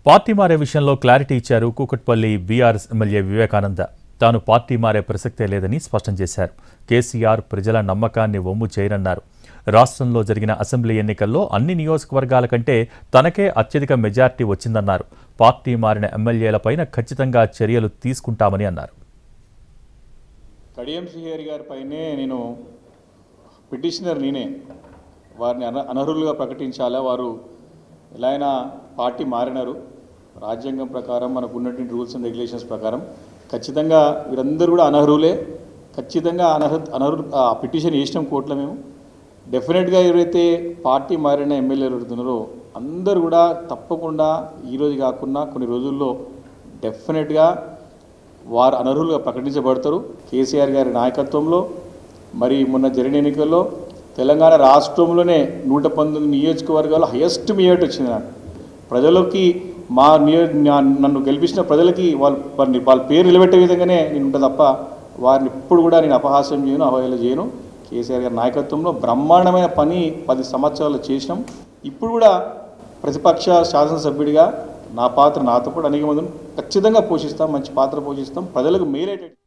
Party మారే విషయంలో clarity ఇచ్చారు కూకట్పల్లి బీఆర్ఎస్ ఎమ్మెల్యే వివేకానంద. తాను పార్టీ మారే ప్రసక్తే లేదని స్పష్టం చేశారు. కేసీఆర్ ప్రజల నమ్మకాన్ని వమ్ము చేయనన్నారు. రాష్ట్రంలో జరిగిన అసెంబ్లీ ఎన్నికల్లో అన్ని నియోజకవర్గాల కంటే తనకే అత్యధిక మెజార్టీ వచ్చిందన్నారు. పార్టీ మారిన ఎమ్మెల్యేలపైన ఖచ్చితంగా చర్యలు తీసుకుంటామని అన్నారు. కడియం శ్రీహరి గారిపైనే నేను పిటిషనర్ నేనే వారిని అనర్హులుగా ప్రకటించాలా, వారు ఎలా అయినా పార్టీ మారినారు, రాజ్యాంగం ప్రకారం మనకు ఉన్నటువంటి రూల్స్ అండ్ రెగ్యులేషన్స్ ప్రకారం ఖచ్చితంగా వీరందరూ కూడా అనర్హులే. ఖచ్చితంగా అనర్హులు పిటిషన్ వేసినాం కోర్టులో. మేము డెఫినెట్గా ఎవరైతే పార్టీ మారిన ఎమ్మెల్యేలు ఎవరుతున్నారో అందరూ కూడా తప్పకుండా ఈరోజు కాకుండా కొన్ని రోజుల్లో డెఫినెట్గా వారు అనర్హులుగా ప్రకటించబడతారు. కేసీఆర్ గారి నాయకత్వంలో మరి మొన్న జరిగిన ఎన్నికల్లో తెలంగాణ రాష్ట్రంలోనే 119 నియోజకవర్గాల్లో హైయెస్ట్ మెజారిటీ వచ్చింది. నాకు ప్రజలకి నన్ను గెలిపించిన ప్రజలకి వాళ్ళ పేరు నిలబెట్టే విధంగానే నేను ఉంటా తప్ప వారిని ఇప్పుడు కూడా నేను అపహాస్యం చేయను, అవహేళన చేయను. కేసీఆర్ గారి నాయకత్వంలో బ్రహ్మాండమైన పని 10 సంవత్సరాలు చేసినాం. ఇప్పుడు కూడా ప్రతిపక్ష శాసనసభ్యుడిగా నా పాత్ర నాతో పాటు అనేక మందిని ఖచ్చితంగా పోషిస్తాం, మంచి పాత్ర పోషిస్తాం, ప్రజలకు మేలేటట్టు.